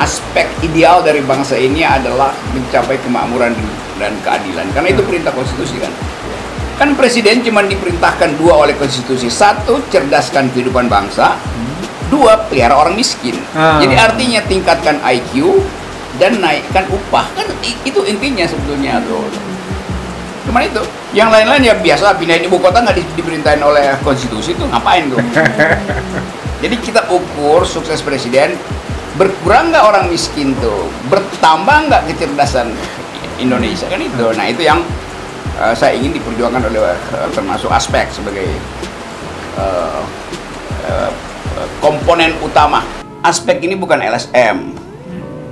aspek ideal dari bangsa ini adalah mencapai kemakmuran dan keadilan. Karena itu perintah konstitusi kan. Kan presiden cuma diperintahkan dua oleh konstitusi. Satu, cerdaskan kehidupan bangsa. Dua, pelihara orang miskin. Jadi artinya tingkatkan IQ dan naikkan upah. Kan itu intinya sebetulnya tuh. Cuman itu, yang lain-lain ya biasa, pindahin ibu kota nggak diperintahin oleh konstitusi tuh ngapain tuh? Jadi kita ukur sukses presiden, berkurang nggak orang miskin tuh, bertambah nggak kecerdasan Indonesia kan itu. Nah itu yang saya ingin diperjuangkan oleh termasuk aspek sebagai komponen utama. Aspek ini bukan LSM,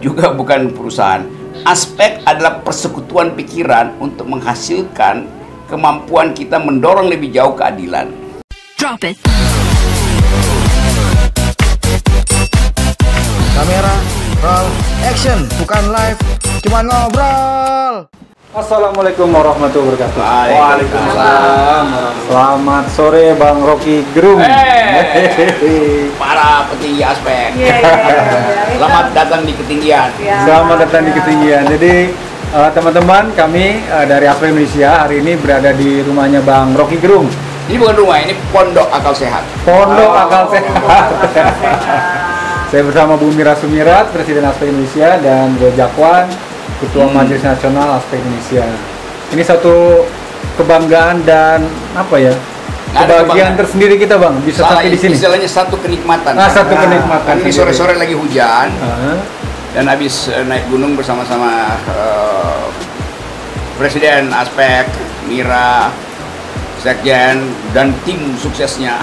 juga bukan perusahaan. Aspek adalah persekutuan pikiran untuk menghasilkan kemampuan kita mendorong lebih jauh keadilan. Drop it. Kamera, roll, action, bukan live, cuma ngobrol. Assalamualaikum warahmatullahi wabarakatuh. Waalaikumsalam. Selamat sore Bang Rocky Gerung. Para petinggi aspek. Selamat datang di ketinggian. Selamat datang di ketinggian. Jadi teman-teman kami dari Aspek Indonesia hari ini berada di rumahnya Bang Rocky Gerung. Ini bukan rumah, ini pondok akal sehat. Pondok Akal Sehat. Saya bersama Bu Mira Sumirat, Presiden Aspek Indonesia, dan Bu Jakwan, Ketua Majelis Nasional Aspek Indonesia. Ini satu kebanggaan dan apa ya? Kebahagiaan tersendiri kita Bang, bisa sampai di sini. Istilahnya satu kenikmatan. Satu kenikmatan. Ini sore-sore lagi hujan. Dan habis naik gunung bersama-sama Presiden Aspek, Mira, Sekjen, dan tim suksesnya.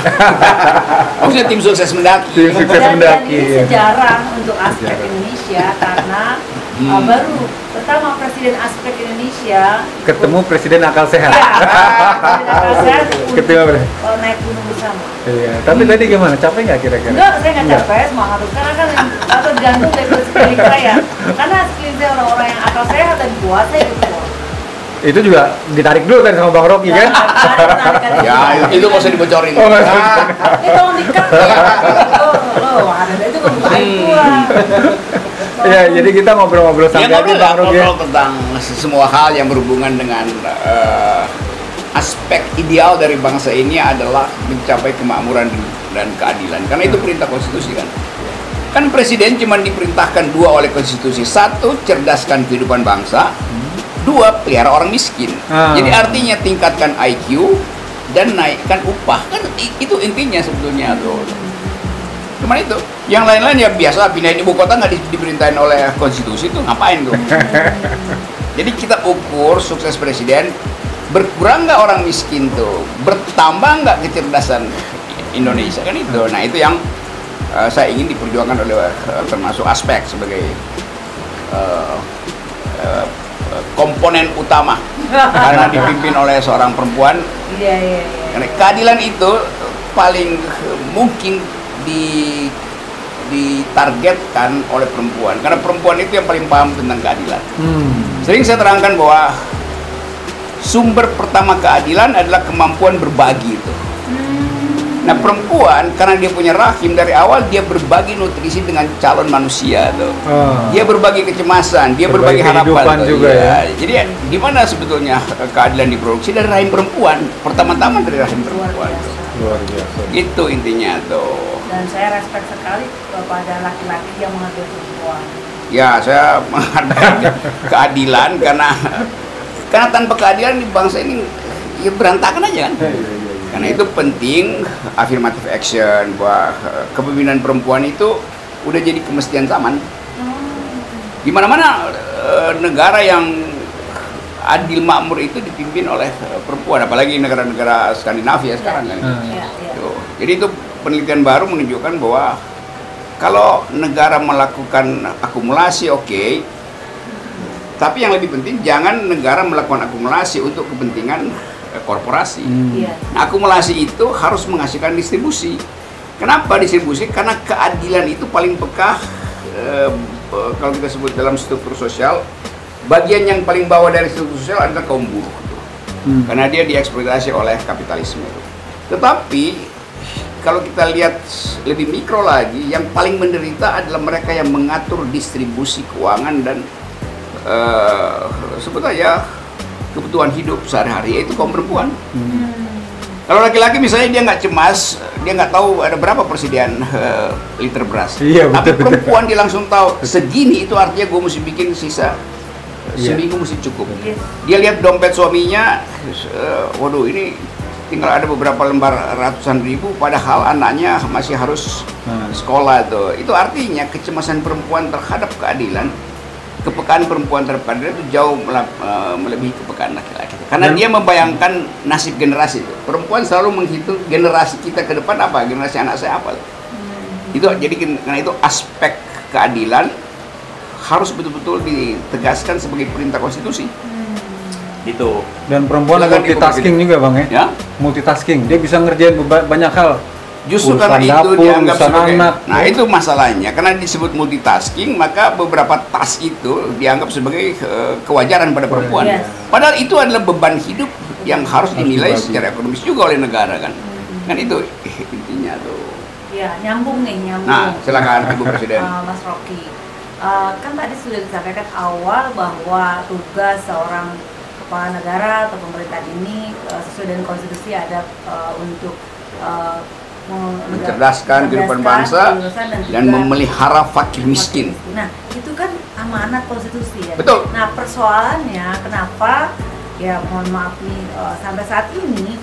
Maksudnya tim sukses mendaki. Tim sukses Dan mendaki. ini sejarah untuk Aspek Indonesia karena baru pertama Presiden Aspek Indonesia Ketemu Presiden Akal Sehat. Presiden Akal Sehat Ketemu naik gunung bersama. Iya. Tapi tadi gimana? Capek nggak kira-kira? Enggak, saya nggak capek, semangat karena kan atau gantung dari sekeliling saya. Karena sekeliling saya orang-orang yang akal sehat dan kuat, saya ikut kuat. Itu juga ditarik dulu kan sama Bang Rocky kan? Ya, itu nggak usah dibocorin. Oh, nggak usah. Ini tolong dikat ya. Ada itu kan buka air gua. Ya, jadi kita ngobrol-ngobrol Ya, santai aja Bang Rocky. ngobrol tentang semua hal yang berhubungan dengan aspek ideal dari bangsa ini adalah mencapai kemakmuran dan keadilan. Karena itu perintah konstitusi kan. Kan presiden cuma diperintahkan dua oleh konstitusi. Satu, cerdaskan kehidupan bangsa. Dua, pelihara orang miskin. Jadi artinya tingkatkan IQ dan naikkan upah. Kan itu intinya sebetulnya tuh. Cuman itu, yang lain-lain ya biasa, pindahin ibu kota nggak diperintahin oleh konstitusi tuh ngapain tuh? Jadi kita ukur sukses presiden, berkurang nggak orang miskin tuh, bertambah nggak kecerdasan Indonesia kan itu. Nah itu yang saya ingin diperjuangkan oleh termasuk aspek sebagai komponen utama karena dipimpin oleh seorang perempuan. Iya. Karena keadilan itu paling mungkin ditargetkan oleh perempuan, karena perempuan itu yang paling paham tentang keadilan. Sering saya terangkan bahwa sumber pertama keadilan adalah kemampuan berbagi itu. Nah perempuan karena dia punya rahim dari awal, dia berbagi nutrisi dengan calon manusia tuh. Dia berbagi kecemasan, dia berbagi harapan tuh, juga ya. Jadi gimana sebetulnya keadilan diproduksi dari rahim perempuan, pertama-tama dari rahim perempuan tuh. Luar biasa. Itu intinya tuh. Dan saya respect sekali kepada laki-laki yang menghargai perempuan. Ya saya menghargai keadilan karena tanpa keadilan di bangsa ini ya berantakan aja kan. Karena itu penting affirmative action, bahwa kepemimpinan perempuan itu udah jadi kemestian zaman. Di mana-mana negara yang adil makmur itu dipimpin oleh perempuan, apalagi negara-negara Skandinavia sekarang kan. Jadi itu penelitian baru menunjukkan bahwa kalau negara melakukan akumulasi oke, tapi yang lebih penting jangan negara melakukan akumulasi untuk kepentingan korporasi. Nah, akumulasi itu harus menghasilkan distribusi. Kenapa distribusi? Karena keadilan itu paling peka kalau kita sebut dalam struktur sosial, bagian yang paling bawah dari struktur sosial adalah kaum buruh. Karena dia dieksploitasi oleh kapitalisme. Tetapi kalau kita lihat lebih mikro lagi, yang paling menderita adalah mereka yang mengatur distribusi keuangan dan sebetulnya kebutuhan hidup sehari-hari, yaitu kaum perempuan. Kalau laki-laki misalnya dia nggak cemas, dia nggak tahu ada berapa persediaan liter beras. Iya, Tapi betul. perempuan dia langsung tahu segini, itu artinya gue mesti bikin sisa seminggu mesti cukup. Yes. Dia lihat dompet suaminya, waduh ini tinggal ada beberapa lembar ratusan ribu, padahal anaknya masih harus sekolah tuh. Itu artinya kecemasan perempuan terhadap keadilan, kepekaan perempuan terhadap keadilan itu jauh melebihi kepekaan laki-laki. Karena dia membayangkan nasib generasi itu. Perempuan selalu menghitung generasi kita ke depan apa, generasi anak saya apa. Itu jadi karena itu aspek keadilan harus betul-betul ditegaskan sebagai perintah konstitusi. Gitu. Dan perempuan Silakan multitasking Ibu juga Bang ya? Ya. Multitasking, dia bisa ngerjain banyak hal. Justru Urusan karena itu dapur, dianggap urusan sebagai anak. nah itu masalahnya, karena disebut multitasking maka beberapa task itu dianggap sebagai kewajaran pada perempuan. Yes. Padahal itu adalah beban hidup yang harus dinilai dibagi. secara ekonomis juga oleh negara kan. Kan itu intinya tuh. Ya, nyambung nih, nyambung. Nah, silakan Ibu Presiden. Mas Rocky, kan tadi sudah disampaikan awal bahwa tugas seorang kepala negara atau pemerintahan ini mencerdaskan konstitusi ada untuk mencerdaskan kehidupan bangsa dan memelihara fakir miskin. Nah, itu kan amanat konstitusi ya. Betul. Nah, persoalannya kenapa ya mohon maaf nih sampai saat ini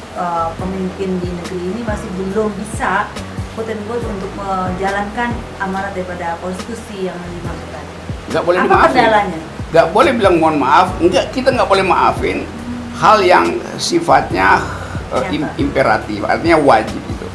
pemimpin di negeri ini masih belum bisa quote-unquote untuk menjalankan amanat daripada konstitusi yang dimaksudkan. Nggak boleh Apa dimaafin. kendalanya? Nggak boleh bilang mohon maaf. Enggak, kita nggak boleh maafin hal yang sifatnya imperatif, artinya wajib gitu.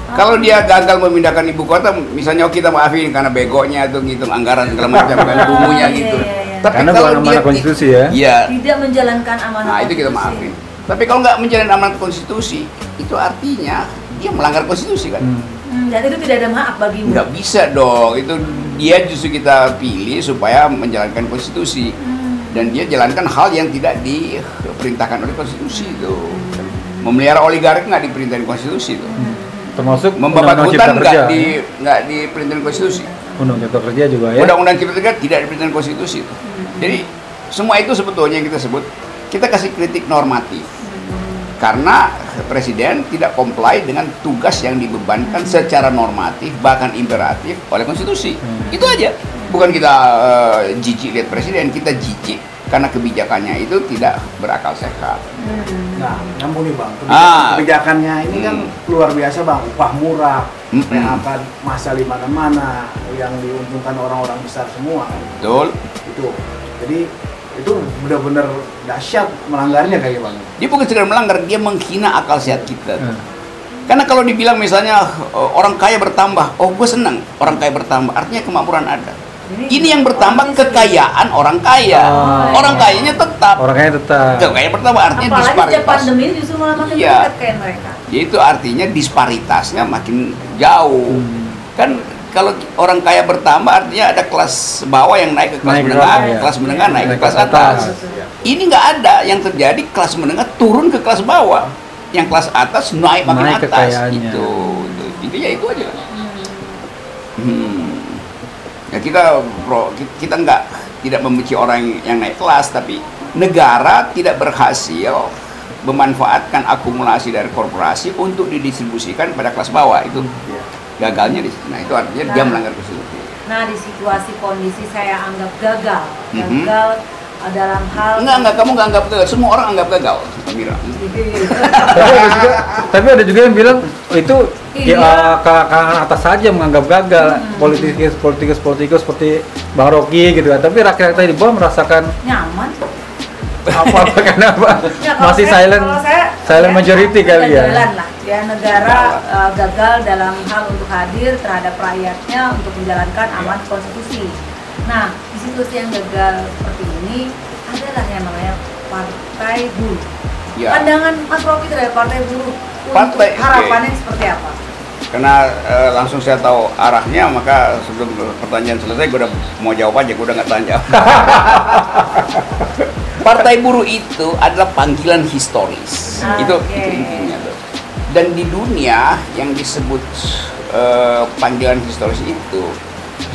Kalau dia gagal memindahkan ibu kota, misalnya kita maafin karena begonya atau ngitung anggaran segala macam kan bumbunya gitu. Tapi Karena kalau bukan amanat konstitusi ya. Iya. Tidak menjalankan amanat Nah, itu kita konstitusi. maafin. Tapi kalau nggak menjalankan amanat konstitusi, itu artinya dia melanggar konstitusi kan. Dan itu tidak ada maaf bagimu. Nggak bisa dong, itu dia justru kita pilih supaya menjalankan konstitusi. Dan dia jalankan hal yang tidak diperintahkan oleh konstitusi itu. Memelihara oligarki nggak diperintahkan konstitusi itu. Termasuk Membabat Undang-Undang hutan Cipta Kerja. nggak diperintahkan konstitusi. Undang Cipta Kerja juga ya. Undang-undang Cipta Kerja tidak diperintahkan konstitusi itu. Jadi semua itu sebetulnya yang kita sebut, kita kasih kritik normatif. Karena presiden tidak comply dengan tugas yang dibebankan secara normatif bahkan imperatif oleh konstitusi. Itu aja. Bukan kita jijik lihat presiden, kita jijik karena kebijakannya itu tidak berakal sehat. Nah, nyambung nih Bang. Ah. Kebijakannya ini kan luar biasa Bang, upah murah, Mm-mm. PHK masa di mana-mana yang diuntungkan orang-orang besar semua. Betul. Itu. Jadi itu benar-benar dahsyat melanggarnya kayak Bang. Dia bukan sekedar melanggar, dia menghina akal sehat kita. Karena kalau dibilang misalnya orang kaya bertambah, oh gue senang orang kaya bertambah, artinya kemakmuran ada. Ini yang bertambah kekayaan orang kaya. Orang kayanya tetap. Orang kaya tetap. Kekayaan bertambah artinya Apalagi sejak disparitas. pandemi ini justru malah makin Iya. dekat kayak mereka. Yaitu artinya disparitasnya makin jauh. Kan kalau orang kaya bertambah artinya ada kelas bawah yang naik ke kelas Naik ke menengah, kelas, kelas menengah naik ke Naik kelas ke atas. atas. Ini nggak ada, yang terjadi kelas menengah turun ke kelas bawah, yang kelas atas naik makin Naik atas. kekayaannya. Itu intinya itu aja. Ya kita tidak membenci orang yang naik kelas, tapi negara tidak berhasil memanfaatkan akumulasi dari korporasi untuk didistribusikan pada kelas bawah. Itu gagalnya di situ. Nah, itu artinya dia melanggar konstitusi. Nah, di situasi kondisi saya anggap gagal, Mhm. dalam hal Enggak, kamu nggak anggap gagal. Semua orang anggap gagal, Mira. Tapi ada juga yang bilang itu Iya. kalangan atas saja menganggap gagal. Politikus seperti Bang Rocky gitu kan. Tapi rakyat di bawah merasakan nyaman. apa kenapa Ya, kalau masih saya- silent kalau saya- silent majority kali ya. Kegagalan lah. Ya, negara gagal dalam hal untuk hadir terhadap rakyatnya untuk menjalankan amanat konstitusi. Nah, di situasi yang gagal seperti ini adalah yang namanya partai buruh. Ya. Pandangan Mas Rocky terhadap partai buruh untuk Partai, harapannya seperti apa? Karena langsung saya tahu arahnya, maka sebelum pertanyaan selesai, gue udah mau jawab aja, gue udah nggak tanya. Partai buruh itu adalah panggilan historis. Ah, Itu oke. intinya tuh. Dan di dunia yang disebut panggilan historis itu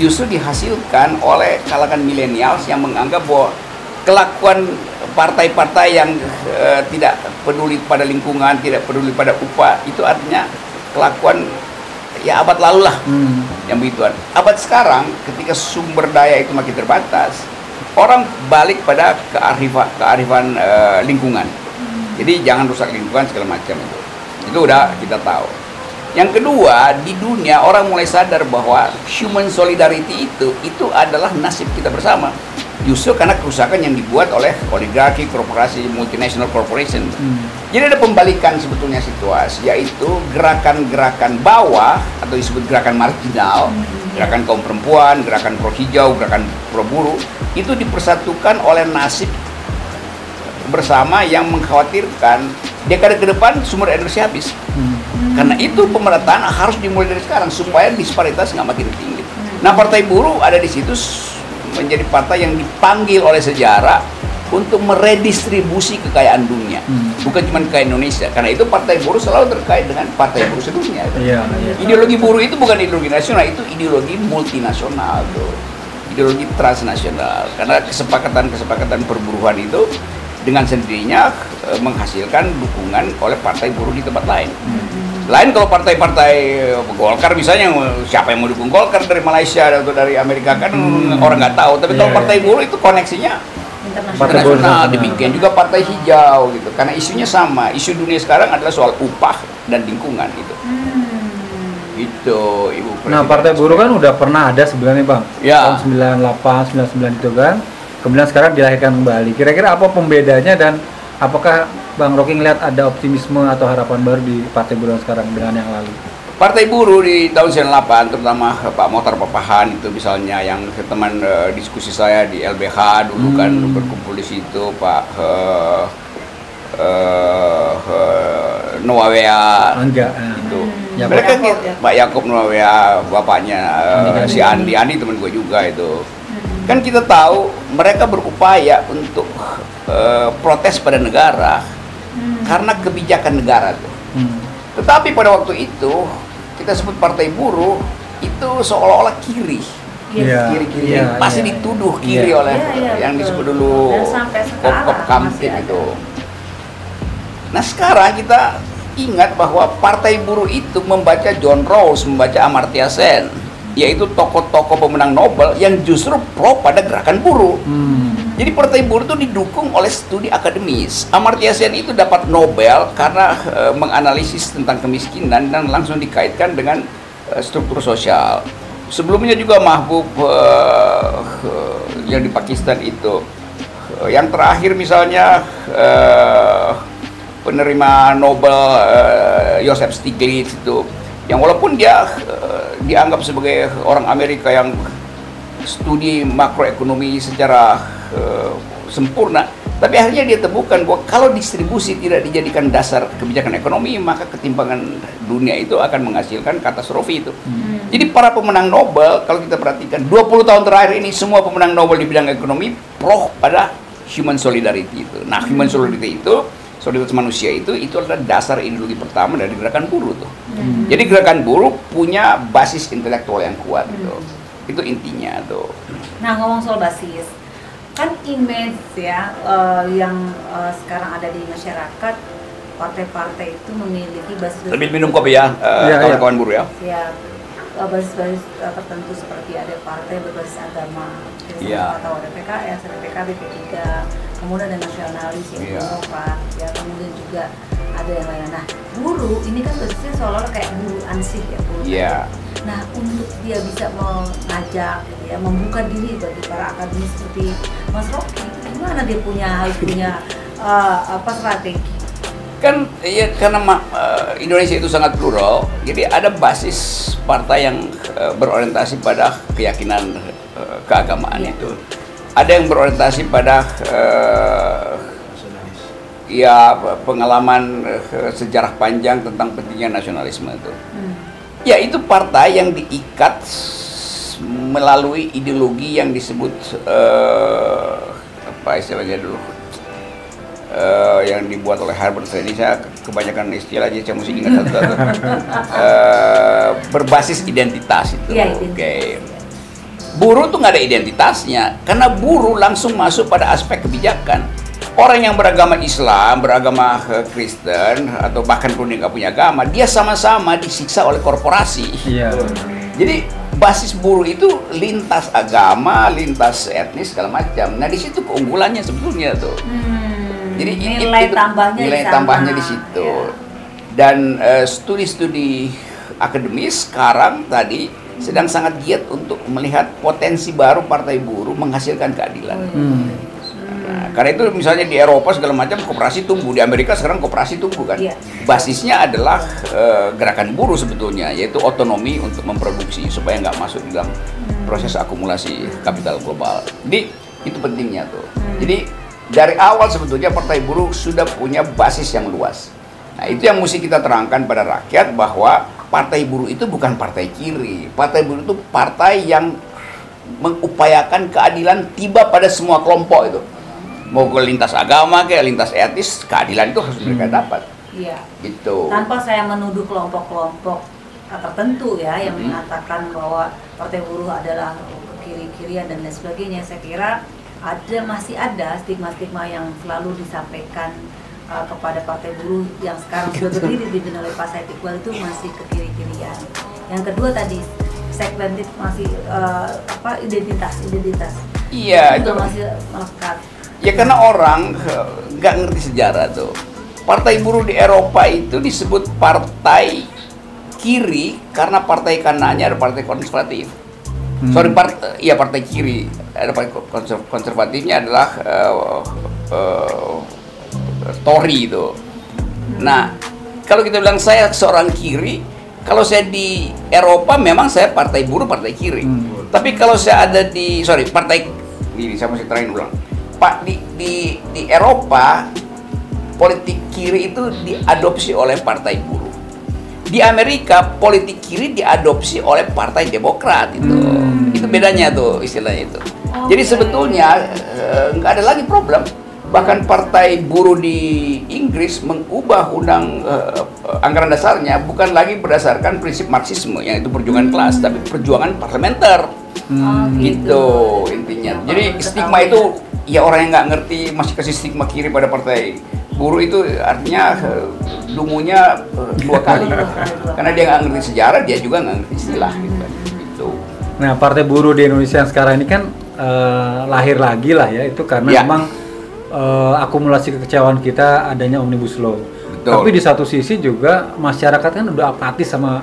justru dihasilkan oleh kalangan milenials yang menganggap bahwa kelakuan partai-partai yang tidak peduli pada lingkungan, tidak peduli pada upah, itu artinya kelakuan ya abad lalu lah, yang begituan. Abad sekarang ketika sumber daya itu makin terbatas, orang balik pada kearifan lingkungan. Jadi jangan rusak lingkungan segala macam itu. Itu udah kita tahu. Yang kedua, di dunia orang mulai sadar bahwa human solidarity itu adalah nasib kita bersama. Justru karena kerusakan yang dibuat oleh oligarki, korporasi, multinational corporation. Jadi ada pembalikan sebetulnya situasi, yaitu gerakan-gerakan bawah atau disebut gerakan marginal, gerakan kaum perempuan, gerakan pro hijau, gerakan pro buruh, itu dipersatukan oleh nasib bersama yang mengkhawatirkan dekade ke depan sumber energi habis. Karena itu pemerataan harus dimulai dari sekarang supaya disparitas nggak makin tinggi. Nah, Partai Buruh ada di situ menjadi partai yang dipanggil oleh sejarah untuk meredistribusi kekayaan dunia, bukan cuma kekayaan Indonesia. Karena itu Partai Buruh selalu terkait dengan Partai Buruh sedunia. Ideologi buruh itu bukan ideologi nasional, itu ideologi multinasional tuh, ideologi transnasional. Karena kesepakatan perburuhan itu dengan sendirinya menghasilkan dukungan oleh partai buruh di tempat lain. Lain kalau partai-partai Golkar misalnya, siapa yang mau dukung Golkar dari Malaysia atau dari Amerika kan orang nggak tahu. Tapi kalau partai buruh itu koneksinya internasional. Demikian juga partai hijau gitu. Karena isunya sama. Isu dunia sekarang adalah soal upah dan lingkungan gitu. Itu Ibu Presiden. Nah, Partai Buruh kan udah pernah ada sebenarnya, Bang. Ya. Tahun 98, 99 itu kan. Kemudian sekarang dilahirkan kembali. Kira-kira apa pembedanya dan apakah Bang Rocky ngeliat ada optimisme atau harapan baru di Partai Buruh sekarang dengan yang lalu? Partai Buruh di tahun 98, terutama Pak Mohtar Papahan itu misalnya, yang teman diskusi saya di LBH dulu kan berkumpul di situ, Pak Nuawea itu. Ya, Mereka Pak Yaakob Nuawea, bapaknya si Andi teman gue juga itu. Kan kita tahu mereka berupaya untuk protes pada negara karena kebijakan negara tuh. Tetapi pada waktu itu kita sebut Partai Buruh itu seolah-olah kiri. Kiri-kiri pasti dituduh kiri oleh yang disebut dulu Kop Kamtib itu. Nah, sekarang kita ingat bahwa Partai Buruh itu membaca John Rawls, membaca Amartya Sen, yaitu tokoh-tokoh pemenang Nobel yang justru pro pada gerakan buruh. Jadi Partai Buruh itu didukung oleh studi akademis. Amartya Sen itu dapat Nobel karena menganalisis tentang kemiskinan dan langsung dikaitkan dengan struktur sosial. Sebelumnya juga Mahbub yang di Pakistan itu. Yang terakhir misalnya penerima Nobel Joseph Stiglitz itu, yang walaupun dia dianggap sebagai orang Amerika yang studi makroekonomi secara sempurna, tapi akhirnya dia temukan bahwa kalau distribusi tidak dijadikan dasar kebijakan ekonomi, maka ketimpangan dunia itu akan menghasilkan katastrofi itu. Jadi para pemenang Nobel, kalau kita perhatikan 20 tahun terakhir ini, semua pemenang Nobel di bidang ekonomi pro pada human solidarity itu. Nah, human solidarity itu, solidaritas manusia itu adalah dasar ideologi pertama dari gerakan buruh tuh. Jadi gerakan buruh punya basis intelektual yang kuat gitu. Itu intinya tuh. Nah, ngomong soal basis, kan image ya yang sekarang ada di masyarakat, partai-partai itu memiliki basis. Lebih minum kopi ya, kawan-kawan buruh ya. Ya, basis-basis tertentu seperti ada partai berbasis agama, atau ada PKS, ada PKB, P3, kemudian ada nasionalis yang Demokrat, ya, kemudian juga ada yang lain. Nah, buruh ini kan basisnya seolah-olah kayak buruh ansih ya, buruh. Nah, untuk dia bisa mengajak, gitu ya, membuka diri bagi para akademis seperti Mas Rocky, gimana dia harus punya strategi? Kan ya, karena Indonesia itu sangat plural, jadi ada basis partai yang berorientasi pada keyakinan keagamaan itu. Ada yang berorientasi pada pengalaman sejarah panjang tentang pentingnya nasionalisme itu. Ya, itu partai yang diikat melalui ideologi yang disebut apa istilahnya dulu, yang dibuat oleh Harvard ini, saya kebanyakan istilah aja saya mesti ingat satu-satu. Berbasis identitas itu. Iya, Oke. Buruh tuh nggak ada identitasnya, karena buruh langsung masuk pada aspek kebijakan. Orang yang beragama Islam, beragama Kristen, atau bahkan pun dia nggak punya agama, dia sama-sama disiksa oleh korporasi. Iya. Jadi basis buruh itu lintas agama, lintas etnis segala macam. Nah di situ keunggulannya sebetulnya tuh. Jadi nilai tambahnya di situ. Ya. Dan studi-studi akademis sekarang tadi sedang sangat giat untuk melihat potensi baru partai buruh menghasilkan keadilan. Nah, karena itu misalnya di Eropa segala macam koperasi tumbuh, di Amerika sekarang koperasi tumbuh kan. Iya. Basisnya adalah gerakan buruh sebetulnya, yaitu otonomi untuk memproduksi supaya nggak masuk dalam proses akumulasi kapital global. Jadi itu pentingnya tuh. Jadi dari awal sebetulnya partai buruh sudah punya basis yang luas. Nah itu yang mesti kita terangkan pada rakyat, bahwa partai buruh itu bukan partai kiri. Partai buruh itu partai yang mengupayakan keadilan tiba pada semua kelompok itu. Mau ke lintas agama, ke lintas etnis, keadilan itu harus mereka dapat. Iya. Gitu. Tanpa saya menuduh kelompok-kelompok tertentu ya yang mengatakan bahwa partai buruh adalah kiri-kirian dan lain sebagainya, saya kira masih ada stigma-stigma yang selalu disampaikan kepada partai buruh yang sekarang sudah berdiri dipimpin oleh Pak Said Iqbal, itu masih ke kiri-kirian. Yang kedua tadi segmented, masih identitas. Iya, itu itu masih melekat. ya karena orang nggak ngerti sejarah tuh. Partai buruh di Eropa itu disebut partai kiri karena partai kanannya ada partai konservatif. Partai kiri, ada partai konservatifnya adalah Tory itu. Nah, kalau kita bilang saya seorang kiri, kalau saya di Eropa memang saya partai buruh, partai kiri. Tapi kalau saya ada di partai ini saya mesti terangin ulang. Pak di Eropa politik kiri itu diadopsi oleh partai buruh. Di Amerika politik kiri diadopsi oleh partai Demokrat itu. Itu bedanya tuh istilahnya itu. Jadi sebetulnya nggak ada lagi problem. Bahkan partai buruh di Inggris mengubah anggaran dasarnya bukan lagi berdasarkan prinsip Marxisme, yang itu perjuangan kelas, tapi perjuangan parlementer. Gitu intinya. Jadi stigma itu ya orang yang nggak ngerti masih kasih stigma kiri pada partai buruh, itu artinya dungunya dua kali. Karena dia nggak ngerti sejarah, dia juga nggak ngerti istilah gitu. Nah, partai buruh di Indonesia yang sekarang ini kan lahir lagi lah ya, itu karena memang akumulasi kekecewaan kita adanya Omnibus Law. Betul. Tapi di satu sisi juga masyarakat kan udah apatis sama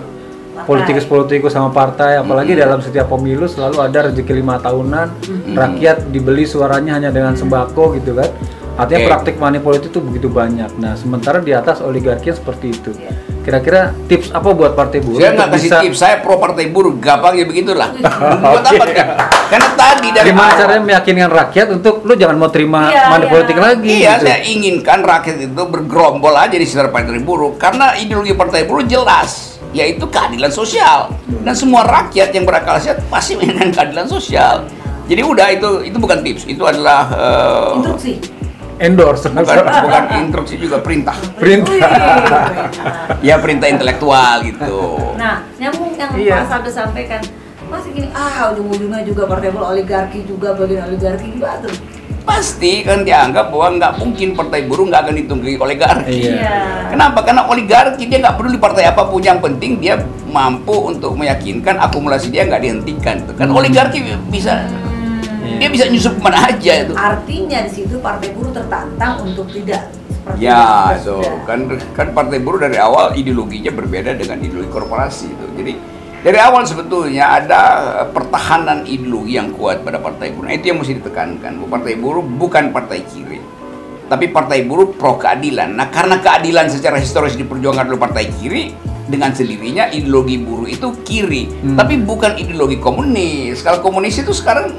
politikus-politikus sama partai, apalagi dalam setiap pemilu selalu ada rezeki 5 tahunan, rakyat dibeli suaranya hanya dengan sembako gitu kan. Artinya praktik money politik itu begitu banyak. Nah, sementara di atas oligarki seperti itu. Kira-kira tips apa buat partai buruh? Saya nggak kasih tips, saya pro partai buruh, gampang ya begitulah. Buat apa kan? Karena tadi dari gimana caranya meyakinkan rakyat untuk lu jangan mau terima money politik lagi? Iya, gitu. Saya inginkan rakyat itu bergerombol aja di sekitar partai buruh, karena ideologi partai buruh jelas, yaitu keadilan sosial. Dan semua rakyat yang berakal sehat pasti menginginkan keadilan sosial. Jadi udah itu bukan tips, itu adalah instruksi. Endorse. Bukan instruksi juga, perintah. Ya perintah intelektual gitu. Nah, nyambung yang Pak Sabda sampaikan, masih gini, ujung-ujungnya juga partai buruh oligarki juga, bagian oligarki juga tuh. Pasti kan dianggap bahwa nggak mungkin partai buruh nggak akan ditunggangi oligarki. Iya. Kenapa? Karena oligarki dia nggak peduli partai apapun, yang penting dia mampu untuk meyakinkan akumulasi dia nggak dihentikan. Kan oligarki bisa dia bisa nyusup kemana aja itu. Artinya di situ partai buruh tertantang untuk tidak seperti ya, so kan partai buruh dari awal ideologinya berbeda dengan ideologi korporasi itu. Jadi dari awal sebetulnya ada pertahanan ideologi yang kuat pada partai buruh. Nah, itu yang mesti ditekankan. Partai buruh bukan partai kiri, tapi partai buruh pro keadilan. Nah, karena keadilan secara historis diperjuangkan oleh partai kiri, dengan sendirinya ideologi buruh itu kiri, tapi bukan ideologi komunis. Kalau komunis itu sekarang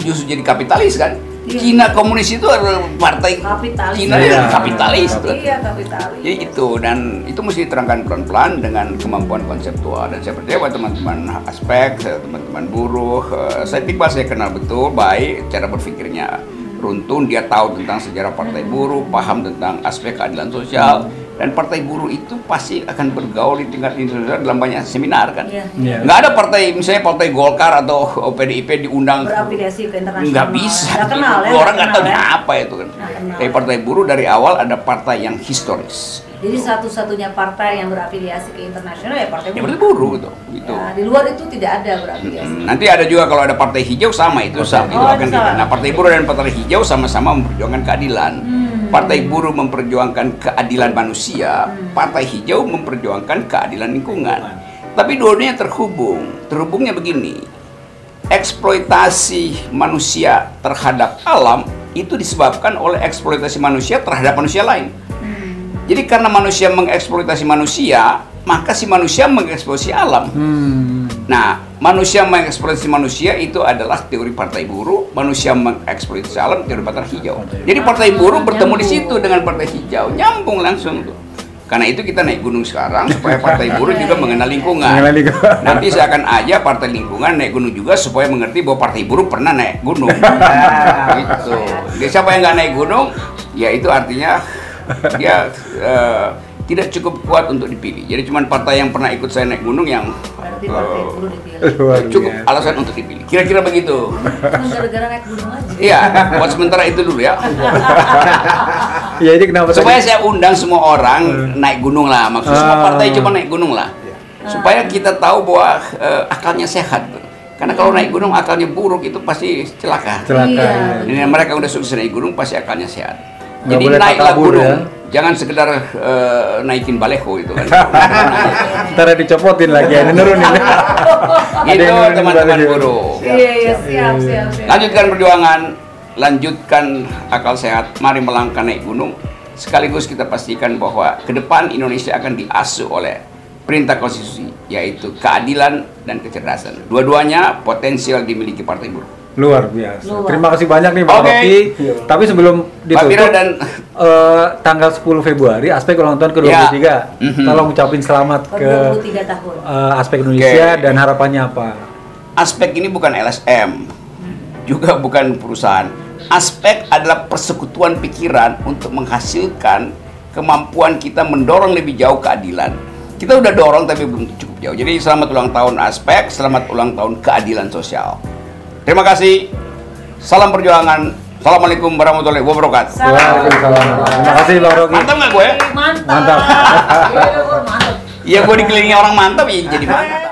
justru jadi kapitalis kan. Cina komunis itu adalah partai kapitalis. Cina kapitalis. Iya, kapitalis. Jadi itu, dan itu mesti diterangkan pelan-pelan dengan kemampuan konseptual. Dan saya percaya bahwa teman-teman aspek, teman-teman buruh, saya tiba saya kenal betul baik cara berpikirnya runtun, dia tahu tentang sejarah Partai Buruh, paham tentang aspek keadilan sosial, dan Partai Buruh itu pasti akan bergaul di tingkat internasional dalam banyak seminar kan. Iya. Nggak ada partai, misalnya Partai Golkar atau PDIP diundang, berafiliasi ke internasional. nggak bisa. Nggak kenal ya. Orang nggak tahu kenal ya. apa itu kan. Nggak kenal. Tapi Partai Buruh dari awal ada partai yang historis. Jadi satu-satunya partai yang berafiliasi ke internasional ya Partai Ya Buruh. Partai Buruh gitu. Ya, di luar itu tidak ada berafiliasi. Nanti ada juga kalau ada Partai Hijau sama itu itu akan itu kita. sama. Nah, Partai Buruh dan Partai Hijau sama-sama memperjuangkan keadilan. Partai Buruh memperjuangkan keadilan manusia, Partai Hijau memperjuangkan keadilan lingkungan. Tapi dua-duanya terhubung. Terhubungnya begini. Eksploitasi manusia terhadap alam itu disebabkan oleh eksploitasi manusia terhadap manusia lain. Jadi karena manusia mengeksploitasi manusia, maka si manusia mengeksploitasi alam. Nah, manusia mengeksploitasi manusia itu adalah teori Partai Buruh, manusia mengeksploitasi alam teori Partai Hijau. Jadi Partai Buruh bertemu di situ dengan Partai Hijau, nyambung langsung tuh. Karena itu kita naik gunung sekarang supaya Partai Buruh juga mengenal lingkungan. Nanti seakan aja Partai Lingkungan naik gunung juga supaya mengerti bahwa Partai Buruh pernah naik gunung. Gitu. Jadi siapa yang nggak naik gunung, ya itu artinya dia tidak cukup kuat untuk dipilih. Jadi cuma partai yang pernah ikut saya naik gunung yang Berarti Partai Buruh dipilih. cukup alasan untuk dipilih. Kira-kira begitu. Cuma gara-gara naik gunung aja. Iya, buat sementara itu dulu ya. Ya, jadi kenapa Supaya tadi? saya undang semua orang naik gunung lah. Maksudnya semua partai coba naik gunung lah. Supaya kita tahu bahwa akalnya sehat. Karena kalau naik gunung akalnya buruk itu pasti celaka. Celaka. Iya. Ini mereka udah sukses naik gunung pasti akalnya sehat. Nggak Jadi boleh naiklah takabur, gunung. ya. Jangan sekedar naikin baleho itu kan. Ntar dicopotin lagi, ada nurunin. Itu nurunin teman-teman baleho. buruh. Iya, siap. Lanjutkan perjuangan, lanjutkan akal sehat. Mari melangkah naik gunung. Sekaligus kita pastikan bahwa ke depan Indonesia akan diasuh oleh perintah konstitusi, yaitu keadilan dan kecerdasan. Dua-duanya potensial dimiliki Partai Buruh. Luar biasa. Luar. Terima kasih banyak nih Bang Oke. Rocky. Tapi sebelum Pak Bira ditutup, dan tanggal 10 Februari aspek ulang tahun ke-23. Ya. Tolong ucapin selamat ke 23 tahun. aspek Indonesia Oke. dan harapannya apa? aspek ini bukan LSM, juga bukan perusahaan. Aspek adalah persekutuan pikiran untuk menghasilkan kemampuan kita mendorong lebih jauh keadilan. Kita udah dorong tapi belum cukup jauh. Jadi selamat ulang tahun aspek, selamat ulang tahun keadilan sosial. Terima kasih. Salam perjuangan. Assalamualaikum warahmatullahi wabarakatuh. Waalaikumsalam. Terima kasih Bang Rocky. Mantap nggak gue? Mantap. Mantap. Iya, Bur, mantap. Iya, gue dikelilingi orang mantap ya jadi mantap.